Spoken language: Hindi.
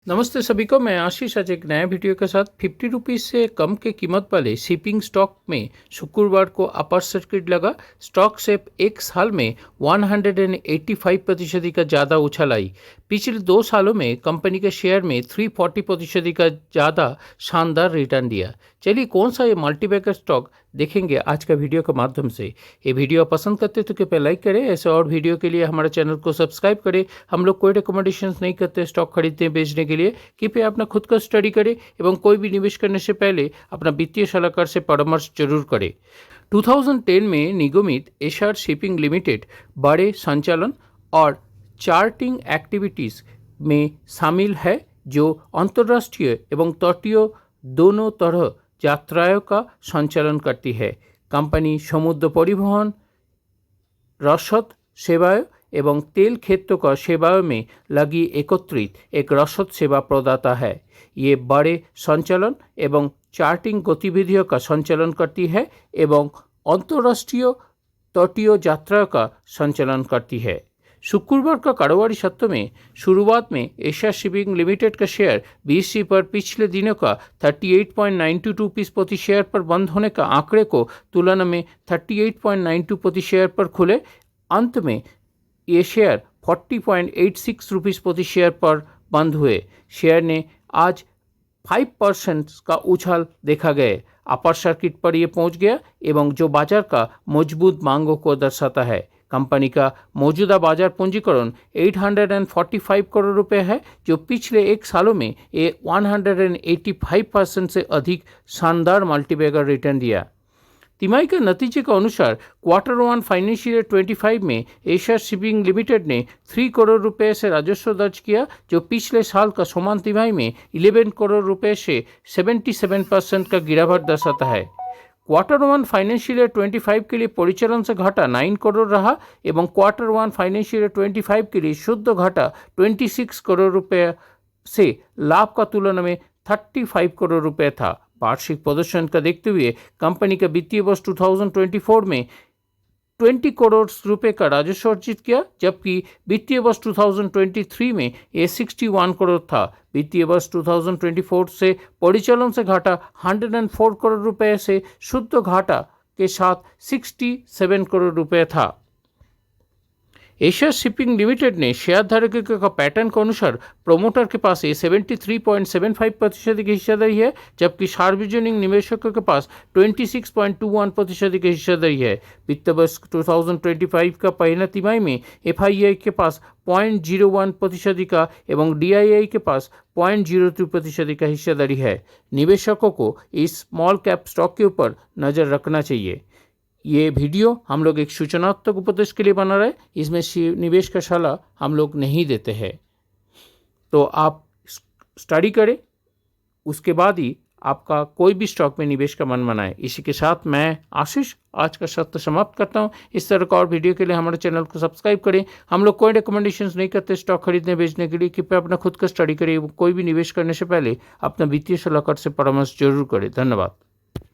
नमस्ते सभी को। मैं आशीष आज एक नया वीडियो के साथ 50 रुपीज़ से कम के कीमत वाले शिपिंग स्टॉक में शुक्रवार को अपर सर्किट लगा। स्टॉक सेप एक साल में 185% का ज़्यादा उछाल आई। पिछले 2 सालों में कंपनी के शेयर में 340% का ज़्यादा शानदार रिटर्न दिया। चलिए कौन सा ये मल्टीबैगर स्टॉक देखेंगे आज का वीडियो के माध्यम से। ये वीडियो पसंद करते तो कृपया लाइक करें। ऐसे और वीडियो के लिए हमारे चैनल को सब्सक्राइब करें। हम लोग कोई रिकमेंडेशंस नहीं करते स्टॉक खरीदने बेचने के लिए। कृपया अपना खुद का स्टडी करें एवं कोई भी निवेश करने से पहले अपना वित्तीय सलाहकार से परामर्श जरूर करें। 2010 में निगमित एशर शिपिंग लिमिटेड बड़े संचालन और चार्टिंग एक्टिविटीज़ में शामिल है, जो अंतर्राष्ट्रीय एवं तटीय दोनों तरह यात्राओं का संचालन करती है। कंपनी समुद्र परिवहन, रसद सेवाएं एवं तेल क्षेत्रों का सेवाओं में लगी एकत्रित एक रसद सेवा प्रदाता है। ये बड़े संचालन एवं चार्टिंग गतिविधियों का संचालन करती है एवं अंतर्राष्ट्रीय तटीय यात्राओं का संचालन करती है। शुक्रवार का कारोबारी सत्र में शुरुआत में एशिया शिपिंग लिमिटेड का शेयर BSE पर पिछले दिनों का 38.92 रुपीज़ प्रति शेयर पर बंद होने का आंकड़े को तुलना में 38.92 प्रति शेयर पर खुले। अंत में ये शेयर 40.86 रुपीज़ प्रति शेयर पर बंद हुए। शेयर ने आज 5% का उछाल देखा गया। अपर सर्किट पर यह पहुंच गया एवं जो बाजार का मजबूत मांगों को दर्शाता है। कंपनी का मौजूदा बाजार पूंजीकरण 845 करोड़ रुपए है, जो पिछले एक सालों में 185% से अधिक शानदार मल्टीबैगर रिटर्न दिया। तिमाही के नतीजे के अनुसार Q1 फाइनेंशियल ईयर 25 में एशिया शिपिंग लिमिटेड ने 3 करोड़ रुपए से राजस्व दर्ज किया, जो पिछले साल का समान तिमाही में 11 करोड़ रुपए से 77% का गिरावट दर्शाता है। Q1 फाइनेंशियल ईयर 25 के लिए परिचालन से घाटा 9 करोड़ रहा एवं Q1 फाइनेंशियल ईयर 25 के लिए शुद्ध घाटा 26 करोड़ रुपए से लाभ का तुलना में 35 करोड़ रुपए था। वार्षिक प्रदर्शन का देखते हुए कंपनी का वित्तीय वर्ष 2024 में 20 करोड़ रुपए का राजस्व अर्जित किया, जबकि वित्तीय वर्ष 2023 में ये 61 करोड़ था। वित्तीय वर्ष 2024 से परिचालन से घाटा 104 करोड़ रुपए से शुद्ध घाटा के साथ 67 करोड़ रुपए था। एशिया शिपिंग लिमिटेड ने शेयर धारकों का पैटर्न के अनुसार प्रोमोटर के पास 73.75% की हिस्सेदारी है, जबकि सार्वजनिक निवेशकों के पास 26.21% की हिस्सेदारी है। वित्त वर्ष 2025 का पहला तिमाही में FII के पास 0.01% का एवं DII के पास 0.02% का हिस्सेदारी है। निवेशकों को इस स्मॉल कैप स्टॉक के ऊपर नज़र रखना चाहिए। ये वीडियो हम लोग एक सूचनात्मक उपदेश के लिए बना रहे, इसमें निवेश का सलाह हम लोग नहीं देते हैं। तो आप स्टडी करें, उसके बाद ही आपका कोई भी स्टॉक में निवेश का मन बनाए। इसी के साथ मैं आशीष आज का सत्र समाप्त करता हूँ। इस तरह का और वीडियो के लिए हमारे चैनल को सब्सक्राइब करें। हम लोग कोई रिकमेंडेशंस नहीं करते स्टॉक खरीदने बेचने के लिए। कृपया अपना खुद का स्टडी करें। कोई भी निवेश करने से पहले अपना वित्तीय सलाहकार से परामर्श जरूर करें। धन्यवाद।